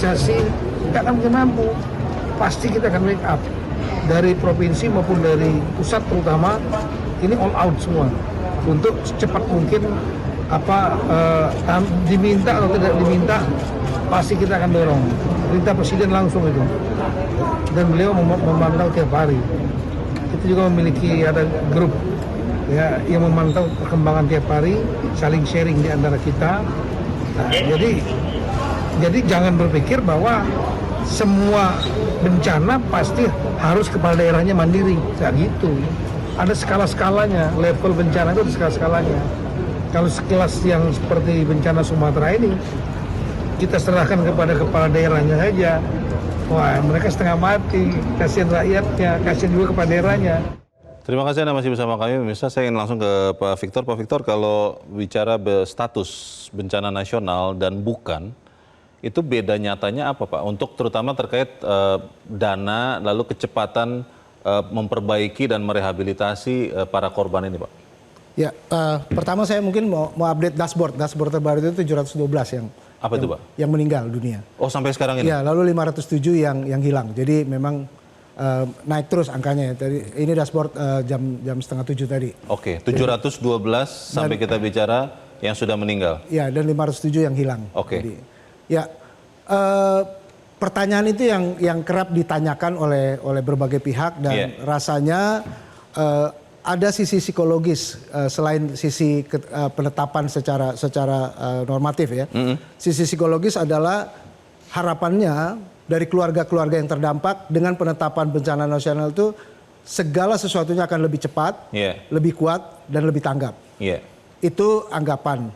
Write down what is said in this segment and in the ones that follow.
organisasi nggak akan mungkin mampu. Pasti kita akan make up dari provinsi maupun dari pusat terutama, ini all out semua untuk secepat mungkin diminta atau tidak diminta pasti kita akan dorong. Perintah Presiden langsung itu, dan beliau memantau tiap hari. Kita juga memiliki ada grup ya yang memantau perkembangan tiap hari, saling sharing di antara kita. Nah, jadi jangan berpikir bahwa semua bencana pasti harus kepala daerahnya mandiri, nggak gitu. Ada skala-skalanya, level bencana itu ada skala-skalanya. Kalau sekelas yang seperti bencana Sumatera ini, kita serahkan kepada kepala daerahnya saja. Wah, mereka setengah mati, kasihan rakyatnya, kasihan juga kepala daerahnya. Terima kasih Anda masih bersama kami. Pemirsa, saya ingin langsung ke Pak Victor. Pak Victor, kalau bicara status bencana nasional dan bukan, itu beda nyatanya apa Pak? Untuk terutama terkait dana, lalu kecepatan memperbaiki dan merehabilitasi para korban ini Pak? Ya, pertama saya mungkin mau update dashboard. Dashboard terbaru itu 712 yang apa itu Pak? Yang meninggal dunia. Oh, sampai sekarang ini? Ya, lalu 507 yang hilang. Jadi memang naik terus angkanya. Tadi ini dashboard jam setengah 7 tadi. Oke, 712 sampai kita bicara yang sudah meninggal. Ya, dan 507 yang hilang. Oke. Jadi, ya, pertanyaan itu yang kerap ditanyakan oleh berbagai pihak dan rasanya ada sisi psikologis selain sisi penetapan secara normatif ya. Sisi psikologis adalah harapannya dari keluarga-keluarga yang terdampak dengan penetapan bencana nasional itu segala sesuatunya akan lebih cepat, lebih kuat dan lebih tanggap. Itu anggapan.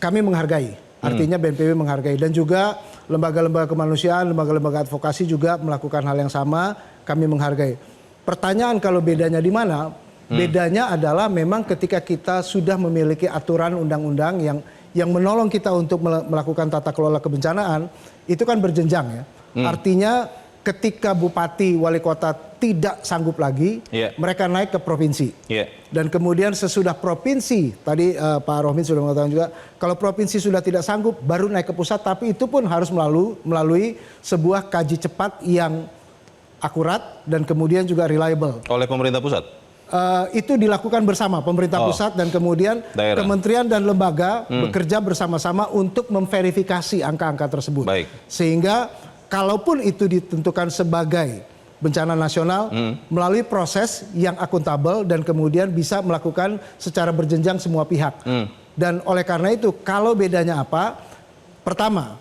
Kami menghargai. Artinya BNPB menghargai dan juga lembaga-lembaga kemanusiaan, lembaga-lembaga advokasi juga melakukan hal yang sama. Kami menghargai. Pertanyaan kalau bedanya di mana? Bedanya adalah memang ketika kita sudah memiliki aturan undang-undang yang menolong kita untuk melakukan tata kelola kebencanaan, itu kan berjenjang ya. Artinya ketika bupati, wali kota tidak sanggup lagi, mereka naik ke provinsi. Dan kemudian sesudah provinsi, tadi Pak Rohmin sudah mengatakan juga, kalau provinsi sudah tidak sanggup, baru naik ke pusat, tapi itu pun harus melalui sebuah kaji cepat yang akurat dan kemudian juga reliable. Oleh pemerintah pusat? Itu dilakukan bersama pemerintah pusat dan kemudian daerah. Kementerian dan lembaga bekerja bersama-sama untuk memverifikasi angka-angka tersebut. Sehingga kalaupun itu ditentukan sebagai bencana nasional melalui proses yang akuntabel dan kemudian bisa melakukan secara berjenjang semua pihak. Dan oleh karena itu kalau bedanya apa? Pertama,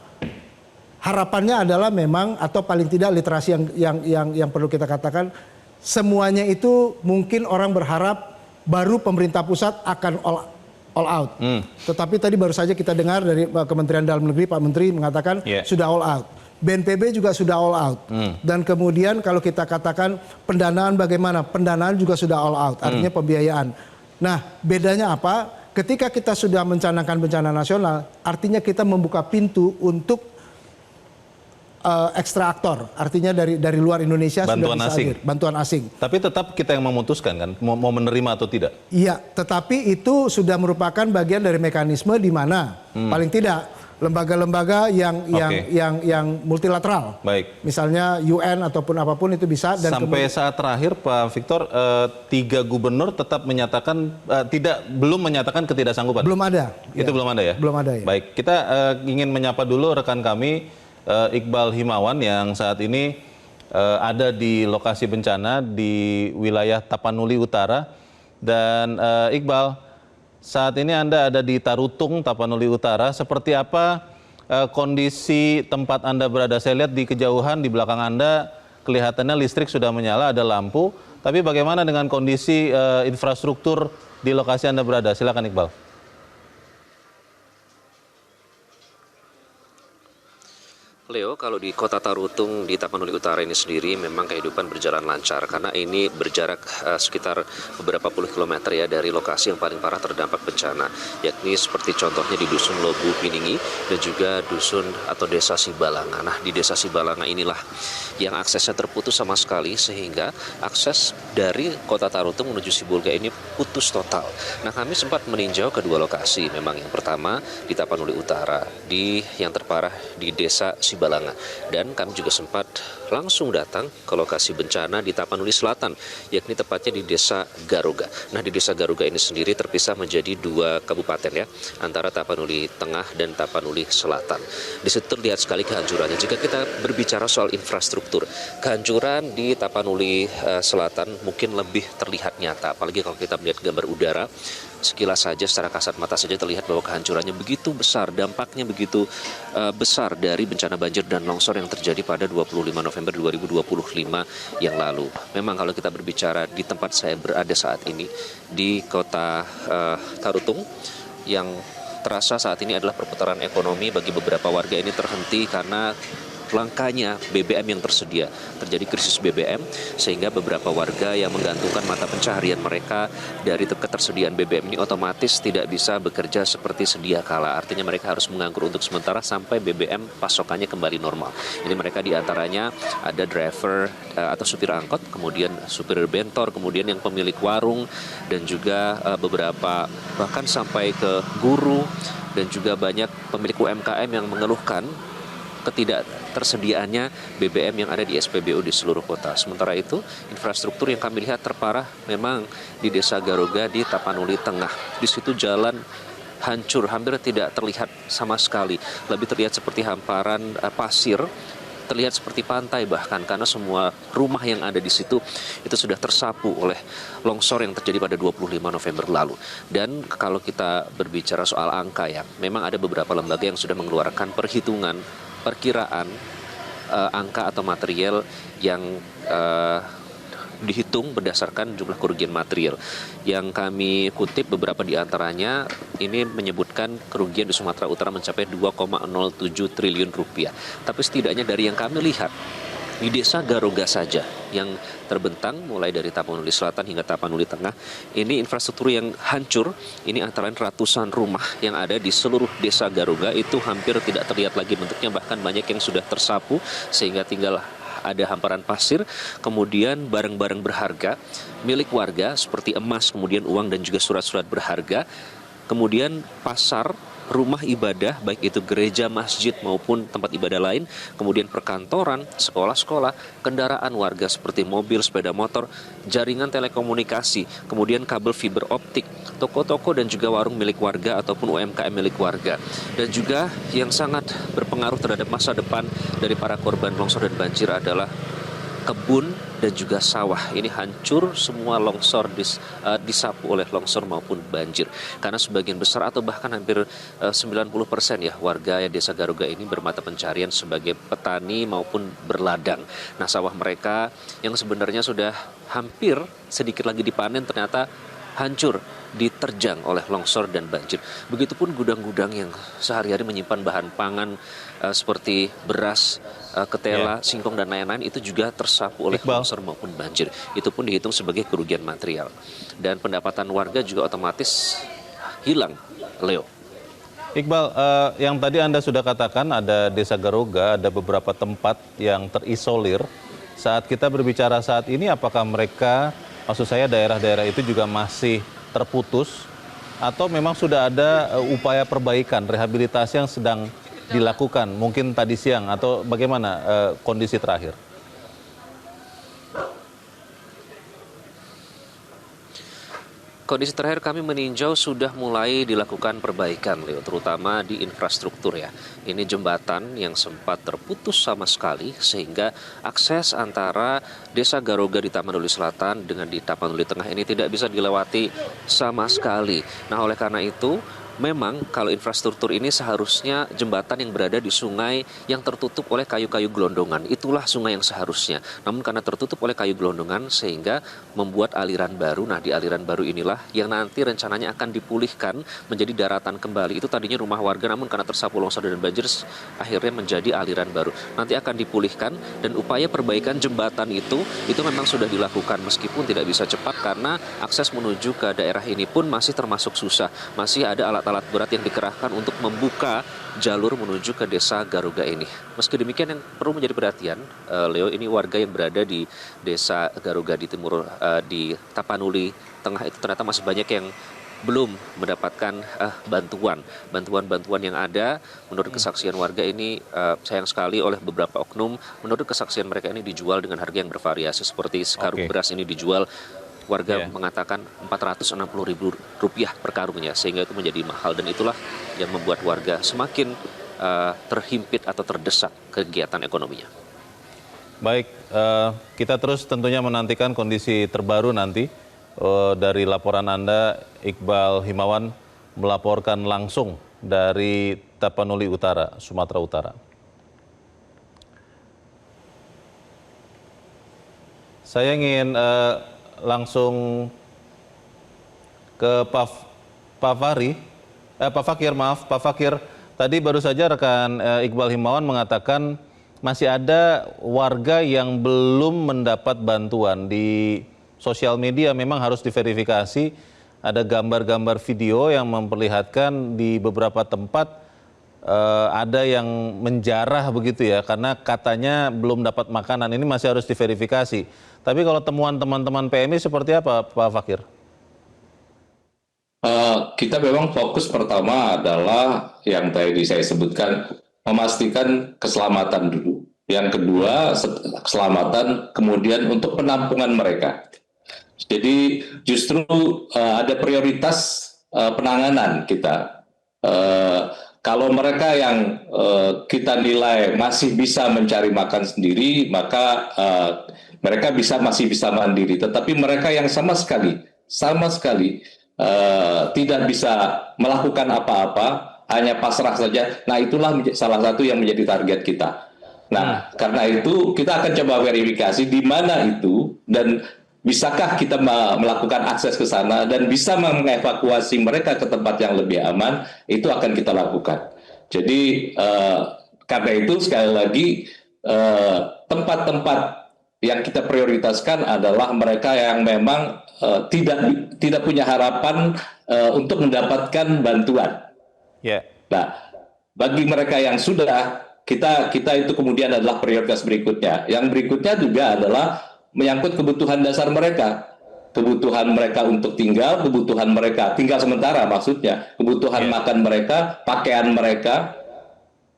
harapannya adalah memang atau paling tidak literasi yang perlu kita katakan, semuanya itu mungkin orang berharap baru pemerintah pusat akan all out. Tetapi tadi baru saja kita dengar dari Kementerian Dalam Negeri, Pak Menteri mengatakan sudah all out. BNPB juga sudah all out. Dan kemudian kalau kita katakan pendanaan bagaimana? Pendanaan juga sudah all out, artinya pembiayaan. Nah, bedanya apa? Ketika kita sudah mencanangkan bencana nasional, artinya kita membuka pintu untuk ekstra aktor, artinya dari luar Indonesia bantuan sudah bisa asing. hadir, bantuan asing. Tapi tetap kita yang memutuskan kan, mau menerima atau tidak? Iya, tetapi itu sudah merupakan bagian dari mekanisme di mana paling tidak lembaga-lembaga yang multilateral, misalnya UN ataupun apapun itu bisa. Dan sampai saat terakhir Pak Victor, 3 gubernur tetap menyatakan belum menyatakan ketidaksanggupan. Belum ada. Itu belum ada ya? Belum ada ya. Baik, kita ingin menyapa dulu rekan kami. Iqbal Himawan yang saat ini ada di lokasi bencana di wilayah Tapanuli Utara. Dan Iqbal, saat ini Anda ada di Tarutung, Tapanuli Utara. Seperti apa kondisi tempat Anda berada? Saya lihat di kejauhan di belakang Anda kelihatannya listrik sudah menyala, ada lampu. Tapi bagaimana dengan kondisi infrastruktur di lokasi Anda berada? Silakan Iqbal. Leo, kalau di Kota Tarutung di Tapanuli Utara ini sendiri memang kehidupan berjalan lancar karena ini berjarak sekitar beberapa puluh kilometer ya dari lokasi yang paling parah terdampak bencana, yakni seperti contohnya di Dusun Lobu Piningi dan juga dusun atau Desa Sibalanga. Nah, di Desa Sibalanga inilah yang aksesnya terputus sama sekali sehingga akses dari Kota Tarutung menuju Sibolga ini putus total. Nah, kami sempat meninjau kedua lokasi. Memang yang pertama di Tapanuli Utara, yang terparah di Desa Sibolga Sibalanga. Dan kami juga sempat langsung datang ke lokasi bencana di Tapanuli Selatan, yakni tepatnya di Desa Garuga. Nah, di Desa Garuga ini sendiri terpisah menjadi 2 kabupaten ya, antara Tapanuli Tengah dan Tapanuli Selatan. Di situ terlihat sekali kehancurannya. Jika kita berbicara soal infrastruktur, kehancuran di Tapanuli Selatan mungkin lebih terlihat nyata, apalagi kalau kita melihat gambar udara. Sekilas saja, secara kasat mata saja terlihat bahwa kehancurannya begitu besar, dampaknya begitu besar dari bencana banjir dan longsor yang terjadi pada 25 November 2025 yang lalu. Memang kalau kita berbicara di tempat saya berada saat ini, di kota Tarutung, yang terasa saat ini adalah perputaran ekonomi bagi beberapa warga ini terhenti karena langkanya BBM yang tersedia. Terjadi krisis BBM sehingga beberapa warga yang menggantungkan mata pencaharian mereka dari ketersediaan BBM ini otomatis tidak bisa bekerja seperti sedia kala. Artinya mereka harus menganggur untuk sementara sampai BBM pasokannya kembali normal. Ini mereka diantaranya ada driver atau supir angkot, kemudian supir bentor, kemudian yang pemilik warung, dan juga beberapa bahkan sampai ke guru, dan juga banyak pemilik UMKM yang mengeluhkan ketidaktersediaannya BBM yang ada di SPBU di seluruh kota. Sementara itu, infrastruktur yang kami lihat terparah memang di Desa Garuga di Tapanuli Tengah. Di situ jalan hancur, hampir tidak terlihat sama sekali. Lebih terlihat seperti hamparan pasir, terlihat seperti pantai bahkan, karena semua rumah yang ada di situ itu sudah tersapu oleh longsor yang terjadi pada 25 November lalu. Dan kalau kita berbicara soal angka ya, memang ada beberapa lembaga yang sudah mengeluarkan perkiraan angka atau material yang dihitung berdasarkan jumlah kerugian material. Yang kami kutip beberapa di antaranya ini menyebutkan kerugian di Sumatera Utara mencapai 2,07 triliun rupiah. Tapi setidaknya dari yang kami lihat, di Desa Garuga saja yang terbentang mulai dari Tapanuli Selatan hingga Tapanuli Tengah, ini infrastruktur yang hancur. Ini antara ratusan rumah yang ada di seluruh Desa Garuga itu hampir tidak terlihat lagi bentuknya, bahkan banyak yang sudah tersapu sehingga tinggal ada hamparan pasir. Kemudian barang-barang berharga milik warga seperti emas, kemudian uang dan juga surat-surat berharga. Kemudian pasar, rumah ibadah, baik itu gereja, masjid maupun tempat ibadah lain, kemudian perkantoran, sekolah-sekolah, kendaraan warga seperti mobil, sepeda motor, jaringan telekomunikasi, kemudian kabel fiber optik, toko-toko dan juga warung milik warga ataupun UMKM milik warga. Dan juga yang sangat berpengaruh terhadap masa depan dari para korban longsor dan banjir adalah kebun dan juga sawah. Ini hancur semua, longsor disapu oleh longsor maupun banjir. Karena sebagian besar atau bahkan hampir 90% ya warga Desa Garuga ini bermata pencarian sebagai petani maupun berladang. Nah, sawah mereka yang sebenarnya sudah hampir sedikit lagi dipanen ternyata hancur, diterjang oleh longsor dan banjir. Begitupun gudang-gudang yang sehari-hari menyimpan bahan pangan seperti beras, ketela, singkong dan lain-lain itu juga tersapu oleh longsor maupun banjir. Itu pun dihitung sebagai kerugian material. Dan pendapatan warga juga otomatis hilang, Leo. Iqbal, yang tadi Anda sudah katakan ada Desa Garuga, ada beberapa tempat yang terisolir. Saat kita berbicara saat ini, apakah mereka, maksud saya daerah-daerah itu juga masih terputus atau memang sudah ada upaya perbaikan, rehabilitasi yang sedang dilakukan mungkin tadi siang, atau bagaimana kondisi terakhir? Kondisi terakhir kami meninjau sudah mulai dilakukan perbaikan, Leo, terutama di infrastruktur ya. Ini jembatan yang sempat terputus sama sekali sehingga akses antara Desa Garuga di Tapanuli Selatan dengan di Tapanuli Tengah ini tidak bisa dilewati sama sekali. Nah, oleh karena itu memang kalau infrastruktur ini seharusnya jembatan yang berada di sungai yang tertutup oleh kayu-kayu gelondongan. Itulah sungai yang seharusnya. Namun karena tertutup oleh kayu gelondongan sehingga membuat aliran baru. Nah, di aliran baru inilah yang nanti rencananya akan dipulihkan menjadi daratan kembali. Itu tadinya rumah warga, namun karena tersapu longsor dan banjir akhirnya menjadi aliran baru. Nanti akan dipulihkan, dan upaya perbaikan jembatan itu memang sudah dilakukan meskipun tidak bisa cepat karena akses menuju ke daerah ini pun masih termasuk susah. Masih ada alat berat yang dikerahkan untuk membuka jalur menuju ke Desa Garuga ini. Meski demikian, yang perlu menjadi perhatian, Leo, ini warga yang berada di Desa Garuga di timur, di Tapanuli Tengah itu ternyata masih banyak yang belum mendapatkan bantuan yang ada. Menurut kesaksian warga ini sayang sekali oleh beberapa oknum, menurut kesaksian mereka ini dijual dengan harga yang bervariasi, seperti sekarung beras ini dijual, warga mengatakan Rp460.000 per karungnya, sehingga itu menjadi mahal, dan itulah yang membuat warga semakin terhimpit atau terdesak kegiatan ekonominya. Baik, kita terus tentunya menantikan kondisi terbaru nanti dari laporan Anda, Iqbal Himawan melaporkan langsung dari Tapanuli Utara, Sumatera Utara. Saya ingin langsung ke Pak Fakir. Tadi baru saja rekan Iqbal Himawan mengatakan masih ada warga yang belum mendapat bantuan. Di sosial media memang harus diverifikasi, ada gambar-gambar video yang memperlihatkan di beberapa tempat ada yang menjarah begitu ya, karena katanya belum dapat makanan. Ini masih harus diverifikasi. Tapi kalau temuan teman-teman PMI seperti apa, Pak Fakir? Kita memang fokus pertama adalah yang tadi saya sebutkan, memastikan keselamatan dulu. Yang kedua, keselamatan, kemudian untuk penampungan mereka. Jadi justru ada prioritas penanganan kita. Kalau mereka yang kita nilai masih bisa mencari makan sendiri, maka mereka masih bisa mandiri. Tetapi mereka yang sama sekali tidak bisa melakukan apa-apa, hanya pasrah saja. Nah, itulah salah satu yang menjadi target kita. Nah, karena itu kita akan coba verifikasi di mana itu, dan bisakah kita melakukan akses ke sana dan bisa mengevakuasi mereka ke tempat yang lebih aman, itu akan kita lakukan. Jadi karena itu sekali lagi tempat-tempat yang kita prioritaskan adalah mereka yang memang tidak punya harapan untuk mendapatkan bantuan. Nah, bagi mereka yang sudah, kita itu kemudian adalah prioritas berikutnya. Yang berikutnya juga adalah menyangkut kebutuhan dasar mereka. Kebutuhan mereka untuk tinggal, kebutuhan mereka tinggal sementara maksudnya, kebutuhan makan mereka, pakaian mereka,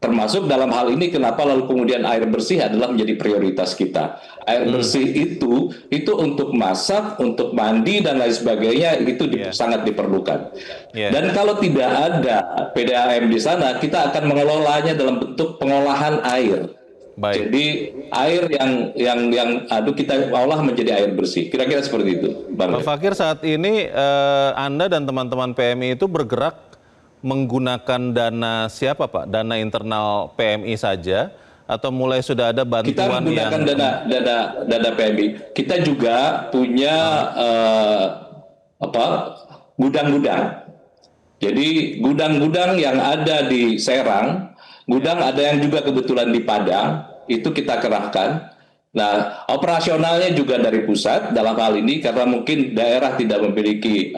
termasuk dalam hal ini kenapa lalu kemudian air bersih adalah menjadi prioritas kita. Air bersih itu untuk masak, untuk mandi dan lain sebagainya, itu sangat diperlukan. Dan kalau tidak ada PDAM di sana, kita akan mengelolanya dalam bentuk pengolahan air. Jadi air yang kita olah menjadi air bersih. Kira-kira seperti itu, Bang. Pak Fakir, saat ini Anda dan teman-teman PMI itu bergerak menggunakan dana siapa, Pak? Dana internal PMI saja atau mulai sudah ada bantuan? Kita menggunakan dana PMI. Kita juga punya gudang-gudang. Jadi gudang-gudang yang ada di Serang, gudang ada yang juga kebetulan di Padang, itu kita kerahkan. Nah, operasionalnya juga dari pusat dalam hal ini, karena mungkin daerah tidak memiliki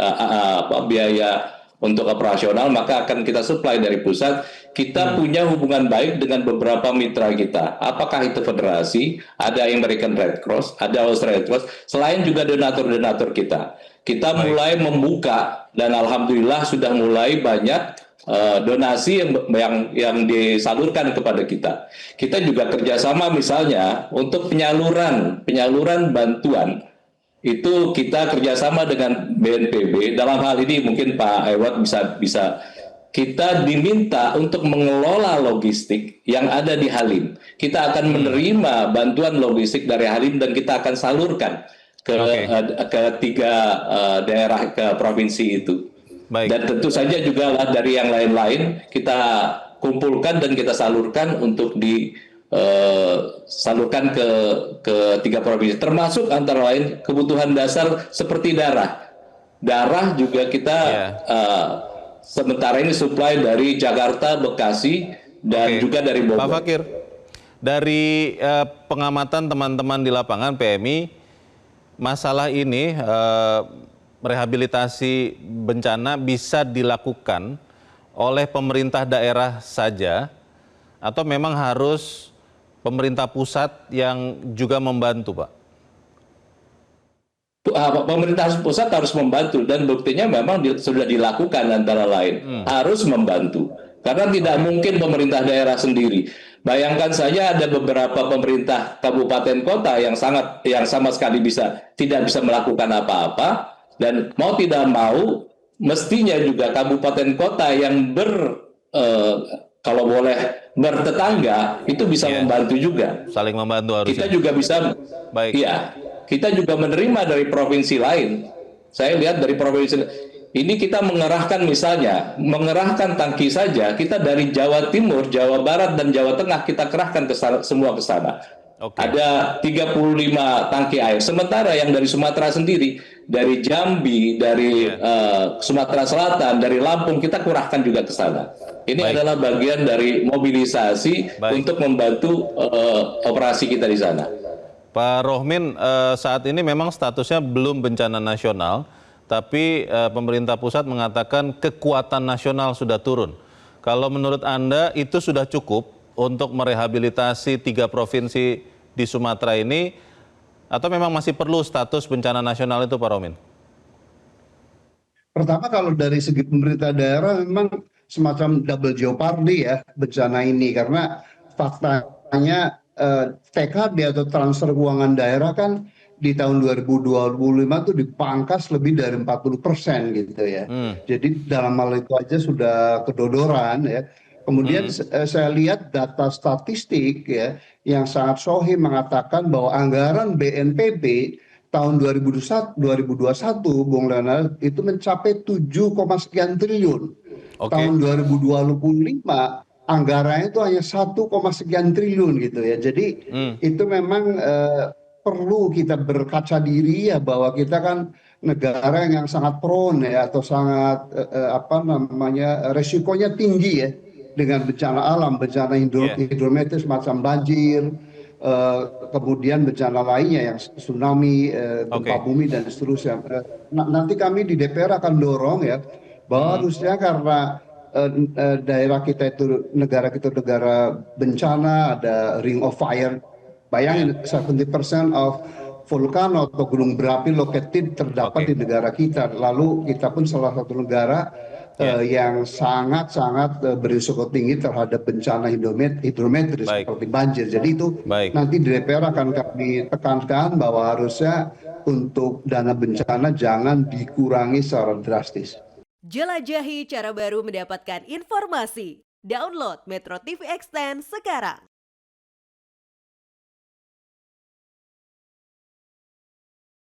biaya untuk operasional, maka akan kita supply dari pusat. Kita punya hubungan baik dengan beberapa mitra kita. Apakah itu federasi, ada American Red Cross, ada Australian Red Cross, selain juga donatur-donatur kita. Kita mulai membuka, dan alhamdulillah sudah mulai banyak donasi yang disalurkan kepada kita. Kita juga kerjasama misalnya untuk penyaluran bantuan. Itu kita kerjasama dengan BNPB. Dalam hal ini mungkin Pak Ewat bisa kita diminta untuk mengelola logistik yang ada di Halim. Kita akan menerima bantuan logistik dari Halim dan kita akan salurkan ke 3 daerah, ke provinsi itu. Dan tentu saja juga dari yang lain-lain kita kumpulkan dan kita salurkan untuk salurkan ke 3 provinsi, termasuk antara lain kebutuhan dasar seperti darah. Darah juga kita sementara ini supply dari Jakarta, Bekasi, dan juga dari Bogor. Pak Fakir, dari pengamatan teman-teman di lapangan PMI, masalah ini rehabilitasi bencana bisa dilakukan oleh pemerintah daerah saja atau memang harus pemerintah pusat yang juga membantu, Pak? pemerintah pusat harus membantu, dan buktinya memang sudah dilakukan antara lain harus membantu, karena tidak mungkin pemerintah daerah sendiri. Bayangkan saja ada beberapa pemerintah kabupaten kota yang sama sekali tidak bisa melakukan apa-apa, dan mau tidak mau mestinya juga kabupaten kota yang kalau boleh bertetangga itu bisa membantu juga. Saling membantu harusnya. Kita juga bisa, Baik. ya, kita juga menerima dari provinsi lain. Saya lihat dari provinsi ini kita mengerahkan tangki saja, kita dari Jawa Timur, Jawa Barat, dan Jawa Tengah kita kerahkan semua ke sana. Ada 35 tangki air. Sementara yang dari Sumatera sendiri, dari Jambi, dari Sumatera Selatan, dari Lampung, kita kurahkan juga ke sana. Ini adalah bagian dari mobilisasi untuk membantu operasi kita di sana. Pak Rohmin, saat ini memang statusnya belum bencana nasional, tapi pemerintah pusat mengatakan kekuatan nasional sudah turun. Kalau menurut Anda itu sudah cukup untuk merehabilitasi 3 provinsi di Sumatera ini, atau memang masih perlu status bencana nasional itu, Pak Rohmin? Pertama, kalau dari segi pemerintah daerah memang semacam double jeopardy ya bencana ini, karena faktanya TKB atau transfer keuangan daerah kan di tahun 2025 itu dipangkas lebih dari 40% gitu ya. Jadi dalam hal itu aja sudah kedodoran ya. Kemudian saya lihat data statistik ya yang sangat sohih mengatakan bahwa anggaran BNPB tahun 2021 Bung Leonard itu mencapai 7, sekian triliun. Tahun 2025 anggarannya itu hanya 1, sekian triliun gitu ya. Jadi itu memang perlu kita berkaca diri ya, bahwa kita kan negara yang sangat prone ya, atau sangat resikonya tinggi ya dengan bencana alam, bencana hidrometeorologi semacam banjir, kemudian bencana lainnya yang tsunami, gempa bumi dan seterusnya. Nanti kami di DPR akan dorong ya bahwa harusnya karena daerah kita itu negara bencana, ada ring of fire. Bayangin 70% of vulkan atau gunung berapi located terdapat di negara kita. Lalu kita pun salah satu negara yang sangat berisiko tinggi terhadap bencana hidrometri seperti banjir. Jadi itu nanti di DPR akan kami tekankan bahwa harusnya untuk dana bencana jangan dikurangi secara drastis. Jelajahi cara baru mendapatkan informasi. Download Metro TV Extend sekarang.